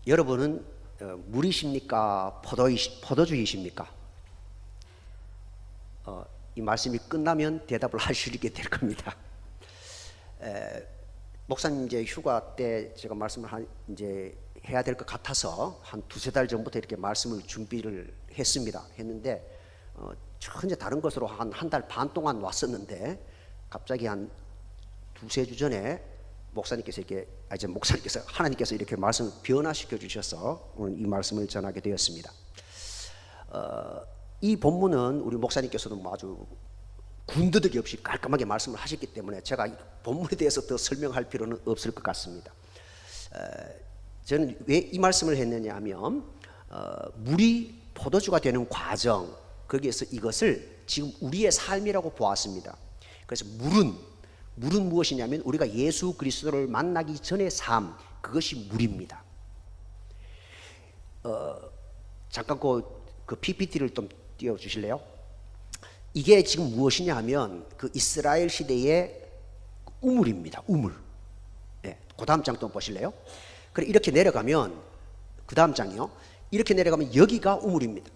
여러분은 물이십니까? 포도주이십니까? 이 말씀이 끝나면 대답을 하시게 될 겁니다. 목사님 이제 휴가 때 제가 말씀을 이제 해야 될 것 같아서 한 두세 달 전부터 이렇게 말씀을 준비를 했는데 전혀 다른 것으로 한 달 반 동안 왔었는데 갑자기 한 두세 주 전에 하나님께서 이렇게 말씀을 변화시켜 주셔서 오늘 이 말씀을 전하게 되었습니다. 이 본문은 우리 목사님께서도 아주 군더더기 없이 깔끔하게 말씀을 하셨기 때문에 제가 이 본문에 대해서 더 설명할 필요는 없을 것 같습니다. 저는 왜 이 말씀을 했느냐 하면 물이 포도주가 되는 과정, 거기에서 이것을 지금 우리의 삶이라고 보았습니다. 그래서 물은 무엇이냐면 우리가 예수 그리스도를 만나기 전의 삶, 그것이 물입니다. 잠깐 그 PPT를 좀 띄워주실래요? 이게 지금 무엇이냐 하면 그 이스라엘 시대의 우물입니다. 우물. 네, 그 다음 장 또 보실래요? 그래, 이렇게 내려가면, 그 다음 장이요. 이렇게 내려가면 여기가 우물입니다.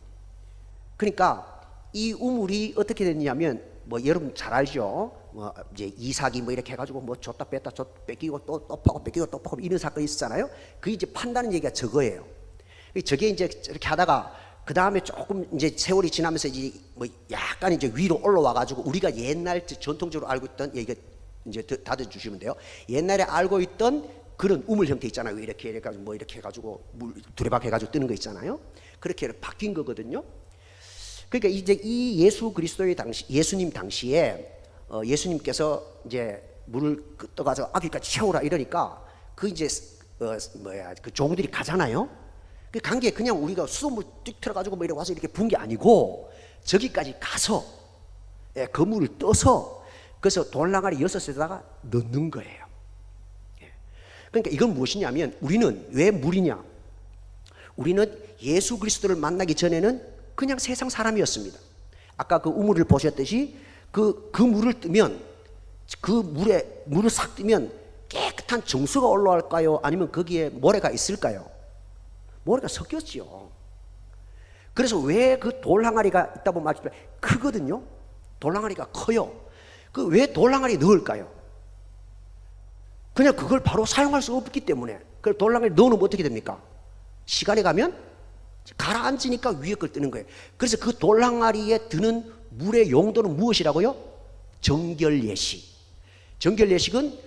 그러니까 이 우물이 어떻게 됐냐면, 여러분 잘 알죠? 이제 이삭이 이렇게 해가지고 줬다 뺐다 뺏기고 또 파고 뺏기고 또 파고 이런 사건이 있었잖아요. 그게 이제 판다는 얘기가 저거예요. 저게 이제 이렇게 하다가 그 다음에 조금 이제 세월이 지나면서 이제 약간 이제 위로 올라와가지고 우리가 옛날 전통적으로 알고 있던 얘기가 이제 닫아주시면 돼요. 옛날에 알고 있던 그런 우물 형태 있잖아요. 이렇게 해가지고 이렇게 해가지고 물 두레박 해가지고 뜨는 거 있잖아요. 그렇게 바뀐 거거든요. 그러니까 이제 이 예수 그리스도의 예수님 당시에 예수님께서 이제 물을 떠가서 아귀까지 채우라 이러니까 그 이제 그 종들이 가잖아요. 그 간 게 그냥 우리가 수돗물 띡 틀어가지고 이렇게 와서 이렇게 부은 게 아니고 저기까지 가서 그 물을 떠서 그래서 돌랑아리 6에다가 넣는 거예요. 그러니까 이건 무엇이냐면 우리는 왜 물이냐? 우리는 예수 그리스도를 만나기 전에는 그냥 세상 사람이었습니다. 아까 그 우물을 보셨듯이 그 물을 뜨면 그 물을 싹 뜨면 깨끗한 정수가 올라갈까요? 아니면 거기에 모래가 있을까요? 모래가 섞였죠. 그래서 왜 그 돌항아리가 있다 보면 크거든요. 돌항아리가 커요. 그 왜 돌항아리 넣을까요? 그냥 그걸 바로 사용할 수 없기 때문에. 그걸 돌항아리 넣어놓으면 어떻게 됩니까? 시간이 가면 가라앉으니까 위에 걸 뜨는 거예요. 그래서 그 돌항아리에 드는 물의 용도는 무엇이라고요? 정결예식. 정결예식은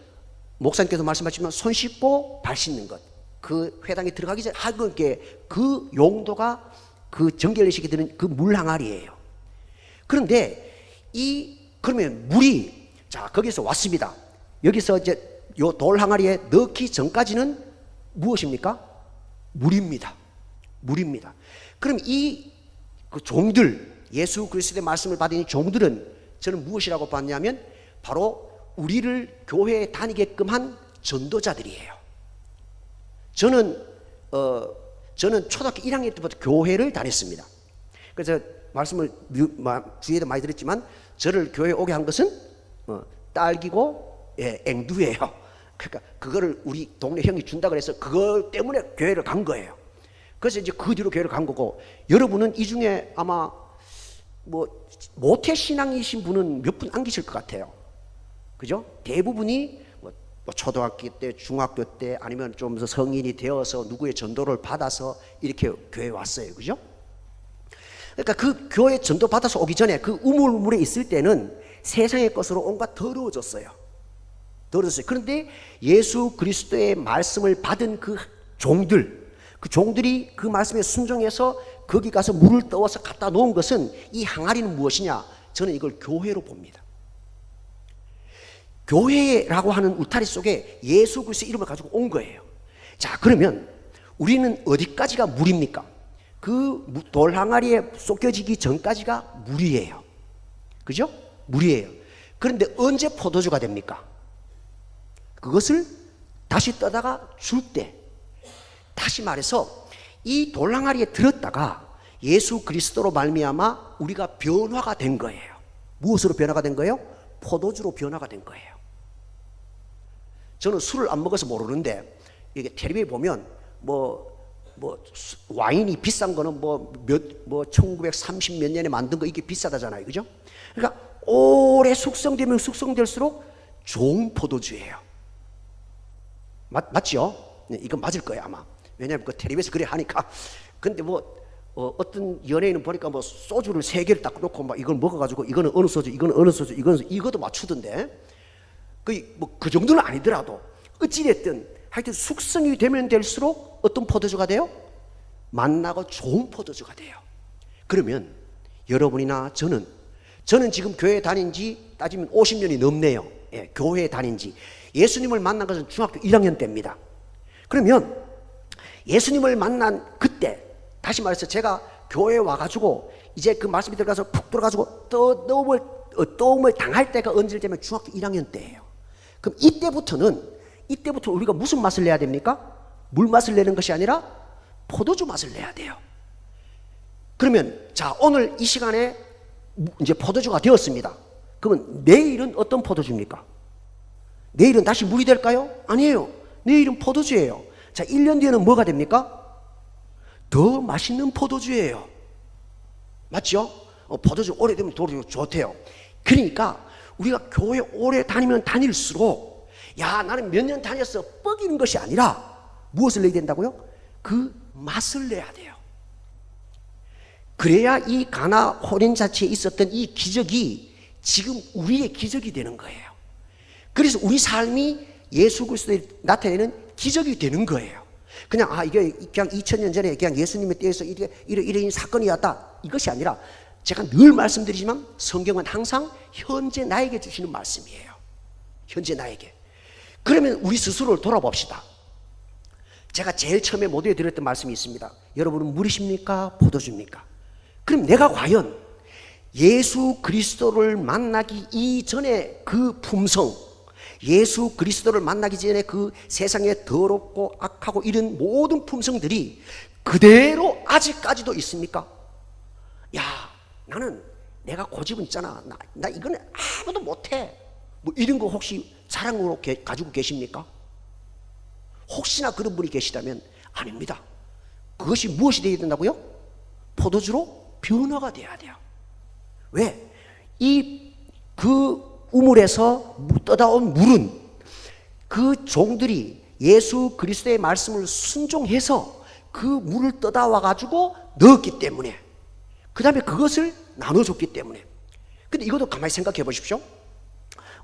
목사님께서 말씀하시면 손 씻고 발 씻는 것. 그 회당에 들어가기 전에 하는 게 그 용도가 그 정결예식에 드는 그 물 항아리예요. 그런데 그러면 물이 거기서 왔습니다. 여기서 이제 요 돌 항아리에 넣기 전까지는 무엇입니까? 물입니다. 물입니다. 그럼 그 종들, 예수 그리스도의 말씀을 받은 이 종들은 저는 무엇이라고 봤냐면 바로 우리를 교회에 다니게끔 한 전도자들이에요. 저는 초등학교 1학년 때부터 교회를 다녔습니다. 그래서 말씀을 뒤에도 많이 드렸지만 저를 교회에 오게 한 것은 딸기고 앵두예요. 그러니까 그거를 우리 동네 형이 준다 그래서 그것 때문에 교회를 간 거예요. 그래서 이제 그 뒤로 교회를 간 거고, 여러분은 이 중에 아마 모태 신앙이신 분은 몇 분 안 계실 것 같아요. 그죠? 대부분이 초등학교 때, 중학교 때 아니면 좀 성인이 되어서 누구의 전도를 받아서 이렇게 교회에 왔어요. 그죠? 그러니까 그 교회 전도 받아서 오기 전에 그 우물물에 있을 때는 세상의 것으로 온갖 더러워졌어요. 그런데 예수 그리스도의 말씀을 받은 그 종들이 그 말씀에 순종해서 거기 가서 물을 떠와서 갖다 놓은 것은, 이 항아리는 무엇이냐? 저는 이걸 교회로 봅니다. 교회라고 하는 울타리 속에 예수 그리스도의 이름을 가지고 온 거예요. 자, 그러면 우리는 어디까지가 물입니까? 그 돌 항아리에 쏟겨지기 전까지가 물이에요. 그죠? 물이에요. 그런데 언제 포도주가 됩니까? 그것을 다시 떠다가 줄 때, 다시 말해서 이 돌 항아리에 들었다가 예수 그리스도로 말미암아 우리가 변화가 된 거예요. 무엇으로 변화가 된 거예요? 포도주로 변화가 된 거예요. 저는 술을 안 먹어서 모르는데 이게 텔레비에 보면 뭐 와인이 비싼 거는 뭐 1930 몇 년에 만든 거 이게 비싸다잖아요, 그죠? 그러니까 오래 숙성되면 숙성될수록 좋은 포도주예요. 맞죠? 네, 이거 맞을 거예요 아마. 왜냐하면 그 텔레비에서 그래 하니까. 근데 뭐 어떤 연예인은 보니까 뭐 소주를 3개를 딱 놓고 막 이걸 먹어가지고 이거는 어느 소주, 이거는 어느 소주, 이것도 맞추던데. 그 정도는 아니더라도 어찌됐든 하여튼 숙성이 되면 될수록 어떤 포도주가 돼요? 맛나고 좋은 포도주가 돼요. 그러면 여러분이나 저는 지금 교회 다닌 지 따지면 50년이 넘네요. 예, 교회에 다닌 지. 예수님을 만난 것은 중학교 1학년 때입니다. 그러면 예수님을 만난 그때, 다시 말해서 제가 교회에 와가지고 이제 그 말씀이 들어가서 푹 들어가지고 떠움을 당할 때가 언제냐면 중학교 1학년 때예요. 그럼 이때부터 우리가 무슨 맛을 내야 됩니까? 물 맛을 내는 것이 아니라 포도주 맛을 내야 돼요. 그러면 자, 오늘 이 시간에 이제 포도주가 되었습니다. 그러면 내일은 어떤 포도주입니까? 내일은 다시 물이 될까요? 아니에요. 내일은 포도주예요. 자, 1년 뒤에는 뭐가 됩니까? 더 맛있는 포도주예요. 맞죠? 포도주 오래되면 도로 좋대요. 그러니까 우리가 교회 오래 다니면 다닐수록 야, 나는 몇 년 다녔어 뻐기는 것이 아니라 무엇을 내야 된다고요? 그 맛을 내야 돼요. 그래야 이 가나 호련 자체에 있었던 이 기적이 지금 우리의 기적이 되는 거예요. 그래서 우리 삶이 예수 그리스도에 나타내는 기적이 되는 거예요. 그냥 이게 그냥 2000년 전에 그냥 예수님의 때에서 이런 사건이었다, 이것이 아니라 제가 늘 말씀드리지만 성경은 항상 현재 나에게 주시는 말씀이에요. 현재 나에게. 그러면 우리 스스로를 돌아봅시다. 제가 제일 처음에 모두에 드렸던 말씀이 있습니다. 여러분은 물이십니까? 포도주입니까? 그럼 내가 과연 예수 그리스도를 만나기 이전에 그 품성, 예수 그리스도를 만나기 전에 그 세상에 더럽고 악하고 이런 모든 품성들이 그대로 아직까지도 있습니까? 야, 나는 내가 고집은 있잖아. 나 이거는 아무도 못해. 뭐 이런 거 혹시 자랑으로 가지고 계십니까? 혹시나 그런 분이 계시다면 아닙니다. 그것이 무엇이 되어야 된다고요? 포도주로 변화가 돼야 돼요. 왜? 그 우물에서 떠다온 물은 그 종들이 예수 그리스도의 말씀을 순종해서 그 물을 떠다와 가지고 넣었기 때문에, 그 다음에 그것을 나눠줬기 때문에. 근데 이것도 가만히 생각해 보십시오.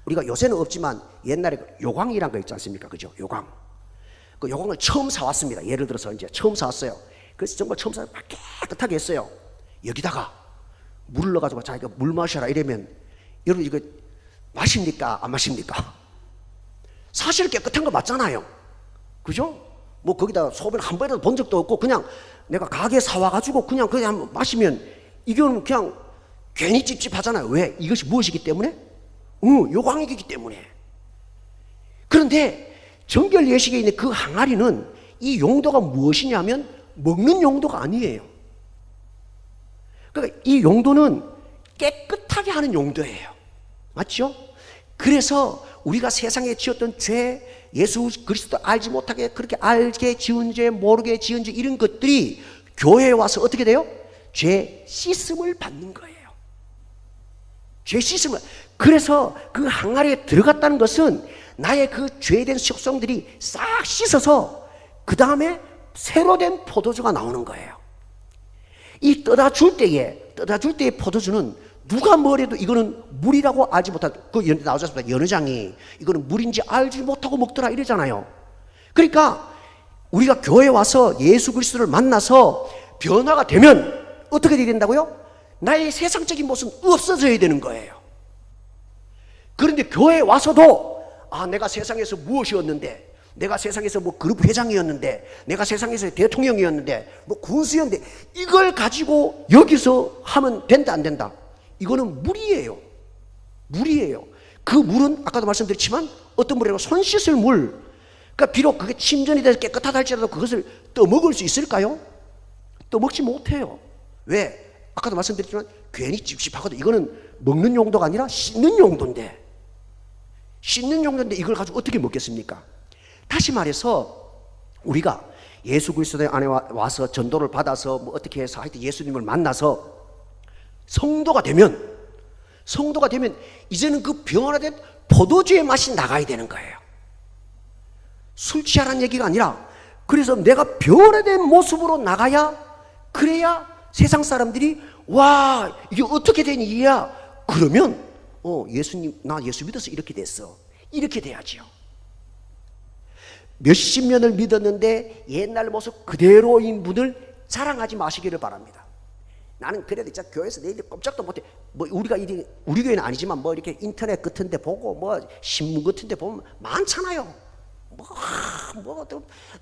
우리가 요새는 없지만 옛날에 요광이란 거 있지 않습니까? 그죠? 요광. 그 요광을 처음 사왔습니다. 예를 들어서 이제 처음 사왔어요. 그래서 정말 처음 사서 깨끗하게 했어요. 여기다가 물을 넣어가지고 자, 이거 물 마셔라 이러면 여러분 이거 마십니까? 안 마십니까? 사실 깨끗한 거 맞잖아요. 그죠? 뭐 거기다 소변 한 번이라도 본 적도 없고 그냥 내가 가게 사와가지고 그냥 마시면 이거는 그냥 괜히 찝찝하잖아요. 왜? 이것이 무엇이기 때문에? 요광이기 때문에. 그런데 정결 예식에 있는 그 항아리는 이 용도가 무엇이냐면 먹는 용도가 아니에요. 그러니까 이 용도는 깨끗하게 하는 용도예요. 맞죠? 그래서 우리가 세상에 지었던 죄, 예수 그리스도 알지 못하게 그렇게 알게 지은 죄, 모르게 지은 죄, 이런 것들이 교회에 와서 어떻게 돼요? 죄 씻음을 받는 거예요. 죄 씻음을. 그래서 그 항아리에 들어갔다는 것은 나의 그 죄된 속성들이 싹 씻어서 그 다음에 새로 된 포도주가 나오는 거예요. 이 떠다 줄 때의 포도주는 누가 뭐래도 이거는 물이라고 알지 못하고, 나오지 않습니까? 연회장이 이거는 물인지 알지 못하고 먹더라 이러잖아요. 그러니까 우리가 교회에 와서 예수 그리스도를 만나서 변화가 되면 어떻게 돼야 된다고요? 나의 세상적인 모습은 없어져야 되는 거예요. 그런데 교회에 와서도 내가 세상에서 무엇이었는데, 내가 세상에서 뭐 그룹 회장이었는데, 내가 세상에서 대통령이었는데, 뭐 군수였는데, 이걸 가지고 여기서 하면 된다 안 된다? 이거는 물이에요. 물이에요. 그 물은 아까도 말씀드렸지만 어떤 물이라고? 손 씻을 물. 그러니까 비록 그게 침전이 돼서 깨끗하다 할지라도 그것을 떠먹을 수 있을까요? 떠먹지 못해요. 왜? 아까도 말씀드렸지만 괜히 찝찝하거든. 이거는 먹는 용도가 아니라 씻는 용도인데 이걸 가지고 어떻게 먹겠습니까? 다시 말해서 우리가 예수 그리스도 안에 와서 전도를 받아서 뭐 어떻게 해서 하여튼 예수님을 만나서 성도가 되면 이제는 그 변화된 포도주의 맛이 나가야 되는 거예요. 술 취하라는 얘기가 아니라, 그래서 내가 변화된 모습으로 나가야, 그래야 세상 사람들이 와, 이게 어떻게 된 일이야? 그러면 예수님, 나 예수 믿어서 이렇게 됐어. 이렇게 돼야지요. 몇십 년을 믿었는데 옛날 모습 그대로인 분을 자랑하지 마시기를 바랍니다. 나는 그래도 진짜 교회에서 내일 꼼짝도 못해. 뭐 우리 교회는 아니지만 뭐 이렇게 인터넷 같은데 보고 뭐 신문 같은데 보면 많잖아요.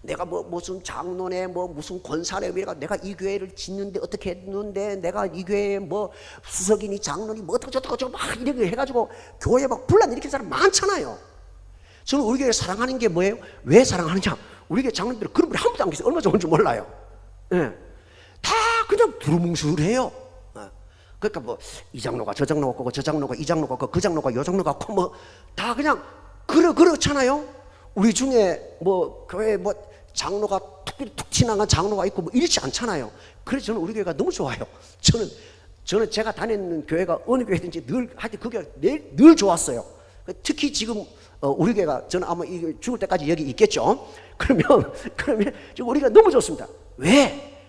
내가 무슨 장로네 무슨 권사래 내가 이 교회를 짓는데 어떻게 했는데 내가 이 교회에 뭐 수석이니 장로니 뭐 어떻게 저쩌고 막 이렇게 해가지고 교회 막 분란 일으키는 사람 많잖아요. 저는 우리 교회 사랑하는 게 뭐예요? 왜 사랑하느냐? 우리 교회 장로님들은 그런 분이 한 분도 안 계세요. 얼마나 좋은 줄 몰라요. 예. 다 그냥 두루뭉술해요. 그러니까 뭐 이 장로가 저 장로가 고 저 장로가 이 장로가 고 그 장로가 요 장로가 고 뭐 다 그냥 그렇잖아요. 우리 중에 뭐 교회 뭐 장로가 툭 지나간 장로가 있고 뭐 이렇지 않잖아요. 그래서 저는 우리 교회가 너무 좋아요. 저는 제가 다니는 교회가 어느 교회든지 늘 하여튼 그 교회가 늘 좋았어요. 특히 지금 우리 교회가 저는 아마 죽을 때까지 여기 있겠죠. 그러면 지금 우리가 너무 좋습니다. 왜?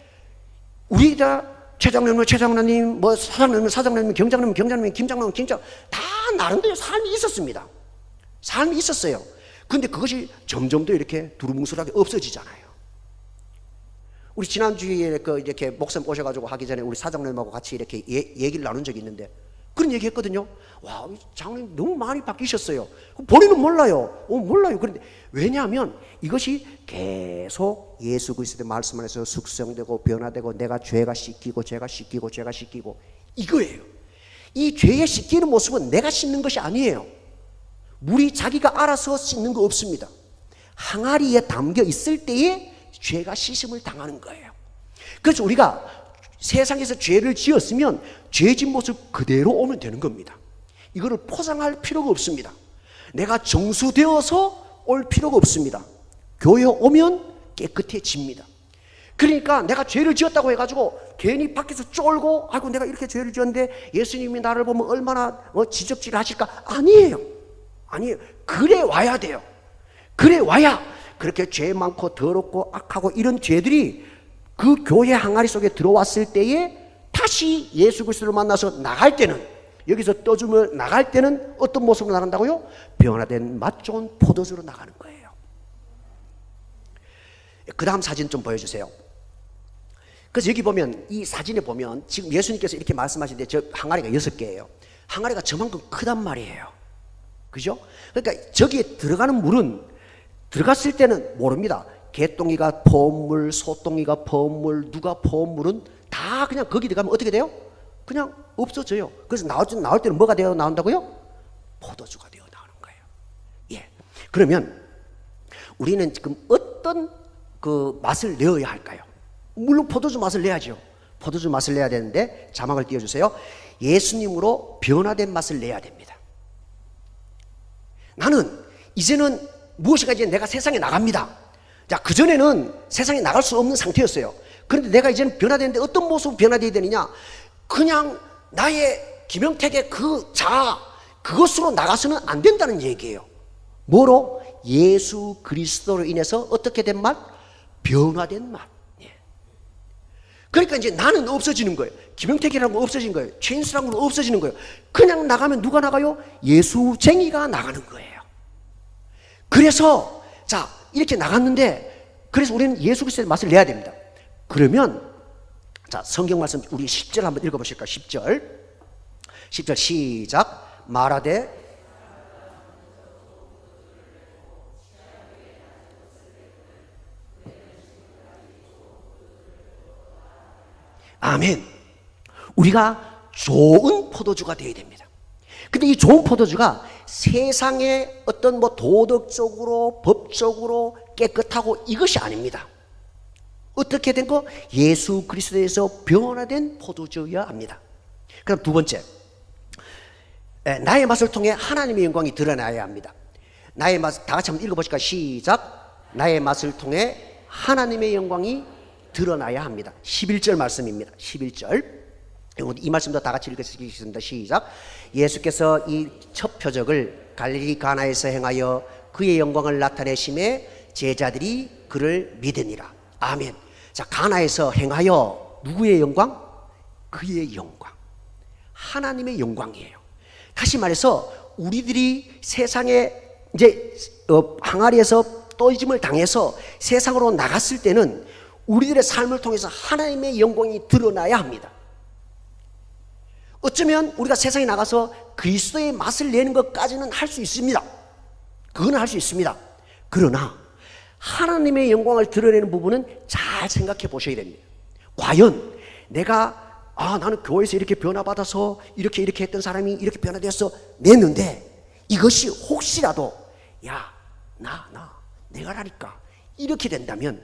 우리가 최장로님, 뭐 사장님, 경장님, 김장로님, 다 나름대로 삶이 있었습니다. 삶이 있었어요. 근데 그것이 점점 더 이렇게 두루뭉술하게 없어지잖아요. 우리 지난주에 이렇게 목사님 오셔가지고 하기 전에 우리 사장님하고 같이 이렇게 얘기를 나눈 적이 있는데 그런 얘기 했거든요. 와, 장로님 너무 많이 바뀌셨어요. 본인은 몰라요. 몰라요. 그런데 왜냐하면 이것이 계속 예수 그리스도의 말씀 안에서 숙성되고 변화되고 내가 죄가 씻기고 죄가 씻기고 죄가 씻기고 이거예요. 이 죄에 씻기는 모습은 내가 씻는 것이 아니에요. 물이 자기가 알아서 씻는 거 없습니다. 항아리에 담겨 있을 때에 죄가 씻음을 당하는 거예요. 그래서 우리가 세상에서 죄를 지었으면 죄진 모습 그대로 오면 되는 겁니다. 이거를 포장할 필요가 없습니다. 내가 정수되어서 올 필요가 없습니다. 교회 오면 깨끗해집니다. 그러니까 내가 죄를 지었다고 해가지고 괜히 밖에서 쫄고 아이고 내가 이렇게 죄를 지었는데 예수님이 나를 보면 얼마나 지적질을 하실까? 아니에요. 그래 와야 돼요. 그래 와야 그렇게 죄 많고 더럽고 악하고 이런 죄들이 그 교회 항아리 속에 들어왔을 때에 다시 예수 그리스도를 만나서 나갈 때는, 여기서 떠주며 나갈 때는 어떤 모습으로 나간다고요? 변화된 맛 좋은 포도주로 나가는 거예요. 그 다음 사진 좀 보여주세요. 그래서 여기 보면 이 사진에 보면 지금 예수님께서 이렇게 말씀하시는데 저 항아리가 6개예요. 항아리가 저만큼 크단 말이에요. 그죠? 그러니까 저기에 들어가는 물은 들어갔을 때는 모릅니다. 개똥이가 퍼온 물, 소똥이가 퍼온 물, 누가 퍼온 물은 다 그냥 거기 들어가면 어떻게 돼요? 그냥 없어져요. 그래서 나올 때는 뭐가 되어 나온다고요? 포도주가 되어 나오는 거예요. 예. 그러면 우리는 지금 어떤 그 맛을 내어야 할까요? 물론 포도주 맛을 내야죠. 포도주 맛을 내야 되는데 자막을 띄워주세요. 예수님으로 변화된 맛을 내야 됩니다. 나는 이제는 무엇인가 이제 내가 세상에 나갑니다. 자, 그전에는 세상에 나갈 수 없는 상태였어요. 그런데 내가 이제는 변화되는데 어떤 모습으로 변화되어야 되느냐? 그냥 나의 김영택의 그 자아, 그것으로 나가서는 안 된다는 얘기예요. 뭐로? 예수 그리스도로 인해서 어떻게 된 맛? 변화된 맛. 예. 그러니까 이제 나는 없어지는 거예요. 김영택이라는 건 없어진 거예요. 최인수라는 건 없어지는 거예요. 그냥 나가면 누가 나가요? 예수쟁이가 나가는 거예요. 그래서 자, 이렇게 나갔는데 그래서 우리는 예수 그리스도의 맛을 내야 됩니다. 그러면 자, 성경 말씀 우리 10절 한번 읽어보실까요? 10절 시작. 말하되 아멘. 우리가 좋은 포도주가 되어야 됩니다. 근데 이 좋은 포도주가 세상의 어떤 뭐 도덕적으로 법적으로 깨끗하고 이것이 아닙니다. 어떻게 된 거? 예수 그리스도에서 변화된 포도주여야 합니다. 그럼 두 번째, 나의 맛을 통해 하나님의 영광이 드러나야 합니다. 나의 맛, 다 같이 한번 읽어보실까요? 시작. 나의 맛을 통해 하나님의 영광이 드러나야 합니다. 11절 말씀입니다. 11절. 이 말씀도 다 같이 읽겠습니다. 시작. 예수께서 이 첫 표적을 갈릴리 가나에서 행하여 그의 영광을 나타내심에 제자들이 그를 믿으니라. 아멘. 자, 가나에서 행하여 누구의 영광? 그의 영광. 하나님의 영광이에요. 다시 말해서 우리들이 세상에 이제 항아리에서 떠짐을 당해서 세상으로 나갔을 때는 우리들의 삶을 통해서 하나님의 영광이 드러나야 합니다. 어쩌면 우리가 세상에 나가서 그리스도의 맛을 내는 것까지는 할 수 있습니다. 그건 할 수 있습니다. 그러나 하나님의 영광을 드러내는 부분은 잘 생각해 보셔야 됩니다. 과연 내가 나는 교회에서 이렇게 변화받아서 이렇게 했던 사람이 이렇게 변화되어서 냈는데 이것이 혹시라도 내가라니까 이렇게 된다면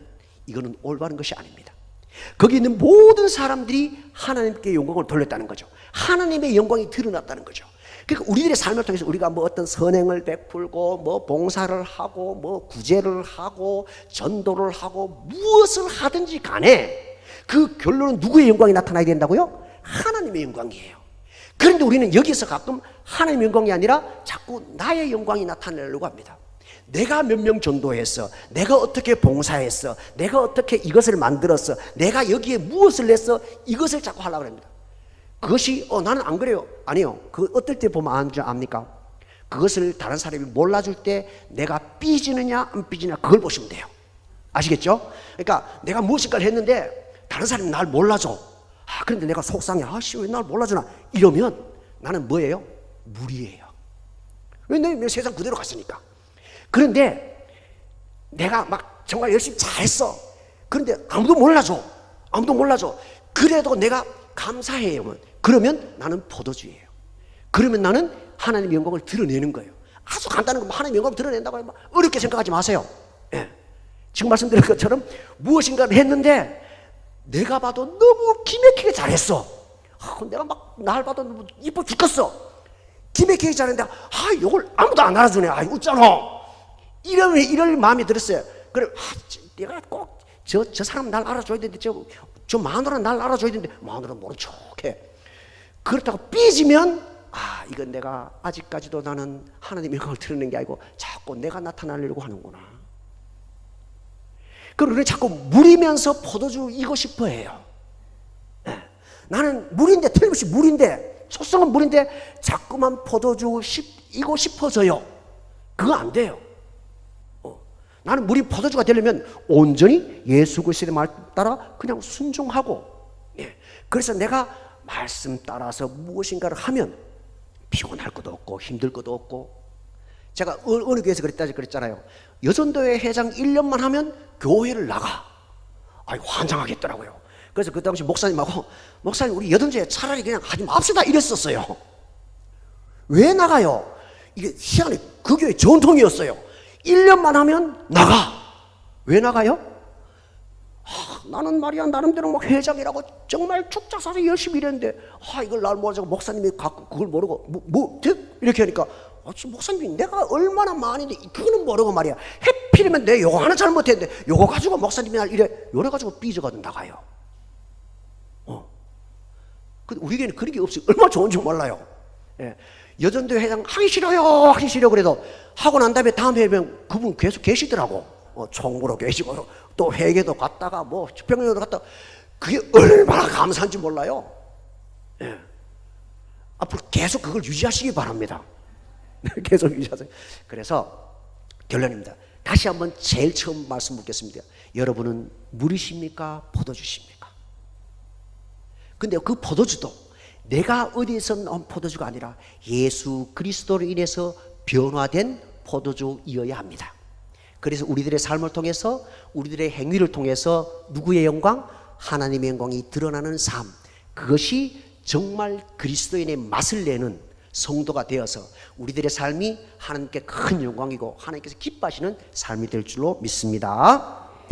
이거는 올바른 것이 아닙니다. 거기 있는 모든 사람들이 하나님께 영광을 돌렸다는 거죠. 하나님의 영광이 드러났다는 거죠. 그러니까 우리들의 삶을 통해서 우리가 뭐 어떤 선행을 베풀고 뭐 봉사를 하고 뭐 구제를 하고 전도를 하고 무엇을 하든지 간에 그 결론은 누구의 영광이 나타나야 된다고요? 하나님의 영광이에요. 그런데 우리는 여기서 가끔 하나님의 영광이 아니라 자꾸 나의 영광이 나타나려고 합니다. 내가 몇 명 전도했어, 내가 어떻게 봉사했어, 내가 어떻게 이것을 만들었어, 내가 여기에 무엇을 냈어, 이것을 자꾸 하려고 합니다. 그것이 나는 안 그래요. 아니요. 그 어떨 때 보면 압니까? 그것을 다른 사람이 몰라줄 때 내가 삐지느냐 안 삐지느냐 그걸 보시면 돼요. 아시겠죠? 그러니까 내가 무엇인가를 했는데 다른 사람이 날 몰라줘. 그런데 내가 속상해. 왜 날 몰라주나? 이러면 나는 뭐예요? 무리예요. 왜 내 세상 그대로 갔으니까. 그런데 내가 막 정말 열심히 잘했어. 그런데 아무도 몰라줘. 그래도 내가 감사해요. 그러면 나는 포도주예요. 그러면 나는 하나님의 영광을 드러내는 거예요. 아주 간단한 거 하나님의 영광을 드러낸다고 하면 어렵게 생각하지 마세요. 지금 말씀드린 것처럼 무엇인가를 했는데 내가 봐도 너무 기맥히게 잘했어. 내가 막 날 봐도 너무 이뻐 죽겠어. 기맥히게 잘했는데 이걸 아무도 안 알아주네. 웃잖아. 이럴 마음이 들었어요. 그래, 내가 꼭 저 사람 날 알아줘야 되는데 저 마누라는 날 알아줘야 되는데 마누라는 모른 척해. 그렇다고 삐지면 이건 내가 아직까지도 나는 하나님의 영광을 드러내는 게 아니고 자꾸 내가 나타나려고 하는구나. 그리고 우리 자꾸 물이면서 포도주 이고 싶어 해요. 나는 물인데, 틀림없이 물인데, 속성은 물인데 자꾸만 포도주 이고 싶어져요. 그거 안 돼요. 나는 물이 포도주가 되려면 온전히 예수 그리스도의 말 따라 그냥 순종하고, 그래서 내가 말씀 따라서 무엇인가를 하면 피곤할 것도 없고 힘들 것도 없고. 제가 어느 교회에서 그랬잖아요. 여전도회 회장 1년만 하면 교회를 나가. 환장하겠더라고요. 그래서 그 당시 목사님하고, 목사님 우리 여전도회 차라리 그냥 하지 맙시다 이랬었어요. 왜 나가요? 이게 희한해. 그 교회 전통이었어요. 1년만 하면 나가. 왜 나가요? 나는 말이야 나름대로 막 회장이라고 정말 축자사서 열심히 일했는데 이걸 날 모르고 목사님이 가끔 그걸 모르고 이렇게 하니까 목사님이 내가 얼마나 많은데 그거는 모르고 말이야. 해필이면 내 요거 하나 잘못했는데 요거 가지고 목사님이 날 이래 가지고 삐져가지고 나가요. 근데 우리에게는 그런 게 없어요. 얼마나 좋은지 몰라요. 여전도 회장 하기 싫어요 그래도 하고 난 다음에 다음 회면 그분 계속 계시더라고. 총무로 계시고 또 회계도 갔다가 뭐 집행위원회도 갔다가 그게 얼마나 감사한지 몰라요. 앞으로 계속 그걸 유지하시기 바랍니다. 계속 유지하세요. 그래서 결론입니다. 다시 한번 제일 처음 말씀 묻겠습니다. 여러분은 물이십니까? 포도주십니까? 근데 그 포도주도 내가 어디에서 나온 포도주가 아니라 예수 그리스도로 인해서 변화된 포도주이어야 합니다. 그래서 우리들의 삶을 통해서 우리들의 행위를 통해서 누구의 영광? 하나님의 영광이 드러나는 삶, 그것이 정말 그리스도인의 맛을 내는 성도가 되어서 우리들의 삶이 하나님께 큰 영광이고 하나님께서 기뻐하시는 삶이 될 줄로 믿습니다.